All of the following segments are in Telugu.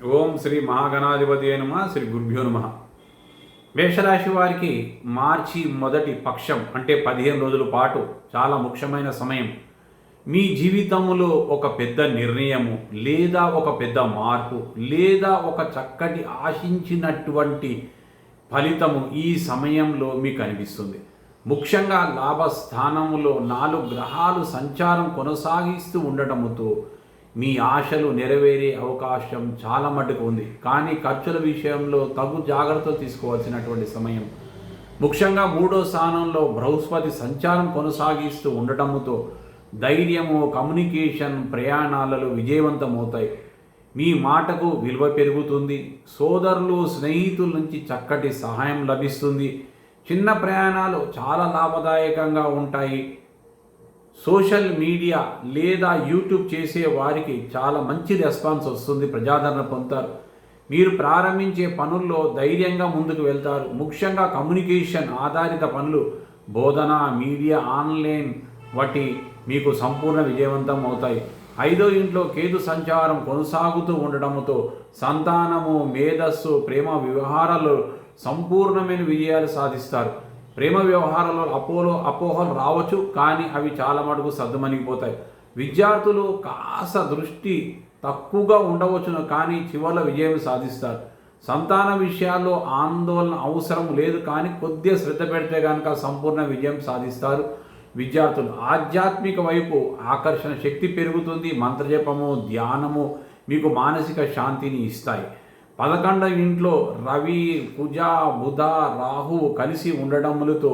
ఓం శ్రీ మహాగణాధిపతి నమ శ్రీ గురుభ్యో నమ. మేషరాశి వారికి మార్చి మొదటి పక్షం అంటే 15 రోజుల పాటు చాలా ముఖ్యమైన సమయం. మీ జీవితంలో ఒక పెద్ద నిర్ణయము లేదా ఒక పెద్ద మార్పు లేదా ఒక చక్కటి ఆశించినటువంటి ఫలితము ఈ సమయంలో మీకు అనిపిస్తుంది. ముఖ్యంగా లాభస్థానములో 4 గ్రహాలు సంచారం కొనసాగిస్తూ ఉండటముతో మీ ఆశలు నెరవేరే అవకాశం చాలా మటుకు ఉంది. కానీ ఖర్చుల విషయంలో తగు జాగ్రత్తలు తీసుకోవాల్సినటువంటి సమయం. ముఖ్యంగా 3వ స్థానంలో బృహస్పతి సంచారం కొనసాగిస్తూ ఉండటంతో ధైర్యము, కమ్యూనికేషన్, ప్రయాణాలలో విజయవంతమవుతాయి. మీ మాటకు విలువ పెరుగుతుంది. సోదరులు, స్నేహితుల నుంచి చక్కటి సహాయం లభిస్తుంది. చిన్న ప్రయాణాలు చాలా లాభదాయకంగా ఉంటాయి. సోషల్ మీడియా లేదా యూట్యూబ్ చేసే వారికి చాలా మంచి రెస్పాన్స్ వస్తుంది, ప్రజాదరణ పొందుతారు. మీరు ప్రారంభించే పనుల్లో ధైర్యంగా ముందుకు వెళ్తారు. ముఖ్యంగా కమ్యూనికేషన్ ఆధారిత పనులు, బోధన, మీడియా, ఆన్లైన్ వాటి మీకు సంపూర్ణ విజయవంతం అవుతాయి. 5వ ఇంట్లో కేతు సంచారం కొనసాగుతూ ఉండడంతో సంతానము, మేధస్సు, ప్రేమ వ్యవహారాలు సంపూర్ణమైన విజయాలు సాధిస్తారు. ప్రేమ వ్యవహారాల్లో అపోహలు రావచ్చు, కానీ అవి చాలా మటుకు సర్దుమణిగిపోతాయి. విద్యార్థులు కాస్త దృష్టి తక్కువగా ఉండవచ్చును, కానీ చివరిలో విజయం సాధిస్తారు. సంతాన విషయాల్లో ఆందోళన అవసరం లేదు, కానీ కొద్దిగా శ్రద్ధ పెడితే కనుక సంపూర్ణ విజయం సాధిస్తారు. విద్యార్థులు ఆధ్యాత్మిక వైపు ఆకర్షణ శక్తి పెరుగుతుంది. మంత్రజపము, ధ్యానము మీకు మానసిక శాంతిని ఇస్తాయి. 11వ ఇంట్లో రవి, కుజ, బుధ, రాహు కలిసి ఉండడములతో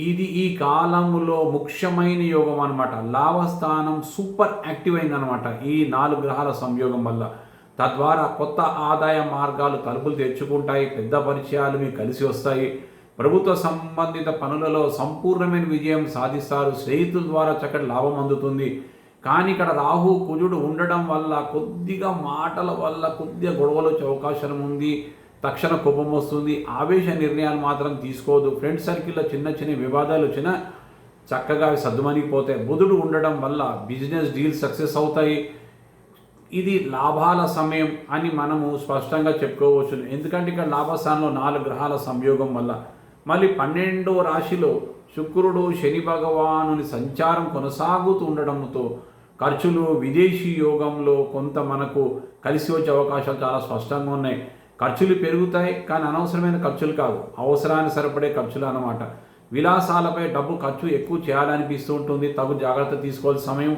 ఇది ఈ కాలంలో ముఖ్యమైన యోగం అనమాట. లాభస్థానం సూపర్ యాక్టివ్ అయిందనమాట ఈ 4 గ్రహాల సంయోగం వల్ల. తద్వారా కొత్త ఆదాయ మార్గాలు తలుపులు తెచ్చుకుంటాయి. పెద్ద పరిచయాలు మీకు కలిసి వస్తాయి. ప్రభుత్వ సంబంధిత పనులలో సంపూర్ణమైన విజయం సాధిస్తారు. స్నేహితుల ద్వారా చక్కటి లాభం అందుతుంది. కానీ ఇక్కడ రాహు, కుజుడు ఉండడం వల్ల కొద్దిగా మాటల వల్ల కొద్దిగా గొడవలు వచ్చే అవకాశం ఉంది. తక్షణ కోపం వస్తుంది. ఆవేశ నిర్ణయాలు మాత్రం తీసుకోవద్దు. ఫ్రెండ్ సర్కిల్లో చిన్న చిన్న వివాదాలు వచ్చినా చక్కగా సర్దుమణిగిపోతాయి. బుధుడు ఉండడం వల్ల బిజినెస్ డీల్స్ సక్సెస్ అవుతాయి. ఇది లాభాల సమయం అని మనము స్పష్టంగా చెప్పుకోవచ్చు. ఎందుకంటే ఇక్కడ లాభస్థానంలో 4 గ్రహాల సంయోగం వల్ల. మళ్ళీ 12వ రాశిలో శుక్రుడు, శని భగవానుని సంచారం కొనసాగుతూ ఉండడంతో ఖర్చులు, విదేశీ యోగంలో కొంత మనకు కలిసి వచ్చే అవకాశాలు చాలా స్పష్టంగా ఉన్నాయి. ఖర్చులు పెరుగుతాయి, కానీ అనవసరమైన ఖర్చులు కాదు, అవసరాన్ని సరిపడే ఖర్చులు అన్నమాట. విలాసాలపై డబ్బు ఖర్చు ఎక్కువ చేయాలనిపిస్తూ ఉంటుంది. తగు జాగ్రత్త తీసుకోవాల్సిన సమయం.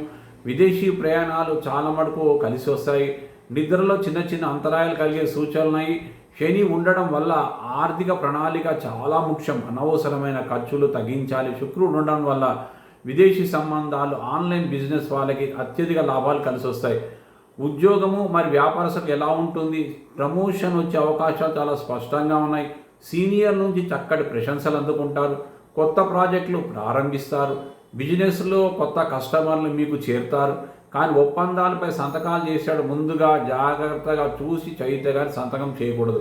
విదేశీ ప్రయాణాలు చాలా మటుకు కలిసి వస్తాయి. నిద్రలో చిన్న చిన్న అంతరాయాలు కలిగే సూచనలున్నాయి. శని ఉండడం వల్ల ఆర్థిక ప్రణాళిక చాలా ముఖ్యం. అనవసరమైన ఖర్చులు తగ్గించాలి. శుక్రుడు ఉండడం వల్ల విదేశీ సంబంధాలు, ఆన్లైన్ బిజినెస్ వాళ్ళకి అత్యధిక లాభాలు కలిసి వస్తాయి. ఉద్యోగము మరి వ్యాపారస్తులకు ఎలా ఉంటుంది? ప్రమోషన్ వచ్చే అవకాశాలు చాలా స్పష్టంగా ఉన్నాయి. సీనియర్ నుంచి చక్కటి ప్రశంసలు అందుకుంటారు. కొత్త ప్రాజెక్టులు ప్రారంభిస్తారు. బిజినెస్లో కొత్త కస్టమర్లు మీకు చేరుతారు. కానీ ఒప్పందాలపై సంతకాలు చేశాడు, ముందుగా జాగ్రత్తగా చూసి చదివితే కానీ సంతకం చేయకూడదు.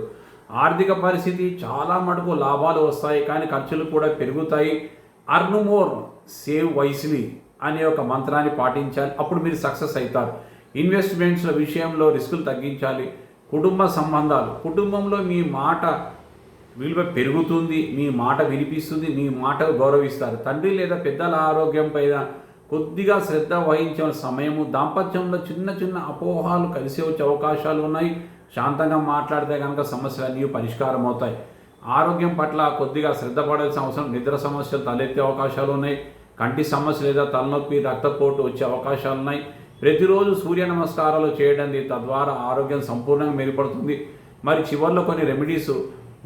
ఆర్థిక పరిస్థితి చాలా మటుకు లాభాలు వస్తాయి, కానీ ఖర్చులు కూడా పెరుగుతాయి. అర్న్ మోర్, సేవ్ వైస్లీ అనే ఒక మంత్రాన్ని పాటించాలి. అప్పుడు మీరు సక్సెస్ అవుతారు. ఇన్వెస్ట్మెంట్స్ల విషయంలో రిస్కులు తగ్గించాలి. కుటుంబ సంబంధాలు, కుటుంబంలో మీ మాట విలువ పెరుగుతుంది. మీ మాట వినిపిస్తుంది. మీ మాట గౌరవిస్తారు. తండ్రి లేదా పెద్దల ఆరోగ్యం పైన కొద్దిగా శ్రద్ధ వహించిన సమయము. దాంపత్యంలో చిన్న చిన్న అపోహాలు కలిసి వచ్చే అవకాశాలు ఉన్నాయి. శాంతంగా మాట్లాడితే కనుక సమస్యలు అన్నీ పరిష్కారం అవుతాయి. ఆరోగ్యం పట్ల కొద్దిగా శ్రద్ధ పడాల్సిన అవసరం. నిద్ర సమస్యలు తలెత్తే అవకాశాలు ఉన్నాయి. కంటి సమస్య లేదా తలనొప్పి, రక్తపోటు వచ్చే అవకాశాలు ఉన్నాయి. ప్రతిరోజు సూర్య నమస్కారాలు చేయండి, తద్వారా ఆరోగ్యం సంపూర్ణంగా మెరుగుపడుతుంది. మరి చివరిలో కొన్ని రెమెడీస్.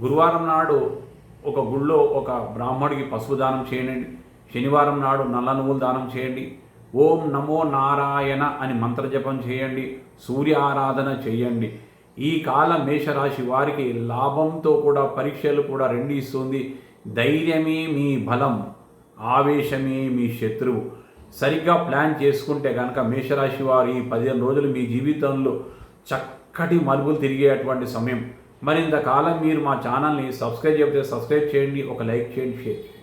గురువారం నాడు ఒక గుళ్ళో ఒక బ్రాహ్మడికి పసుపు దానం చేయండి. శనివారం నాడు నల్ల నువ్వులు దానం చేయండి. ఓం నమో నారాయణ అని మంత్రజపం చేయండి. సూర్య ఆరాధన చేయండి. ఈ కాలం మేషరాశి వారికి లాభంతో కూడా పరీక్షలు కూడా 2 ఇస్తుంది. ధైర్యమే మీ బలం, ఆవేశమే మీ శత్రువు. సరిగ్గా ప్లాన్ చేసుకుంటే కనుక మేషరాశి వారు ఈ 15 రోజులు మీ జీవితంలో చక్కటి మలుపులు తిరిగేటువంటి సమయం. మరింతకాలం మీరు మా ఛానల్ని సబ్స్క్రైబ్ చేయండి. ఒక లైక్ చేయండి, షేర్ చేయండి.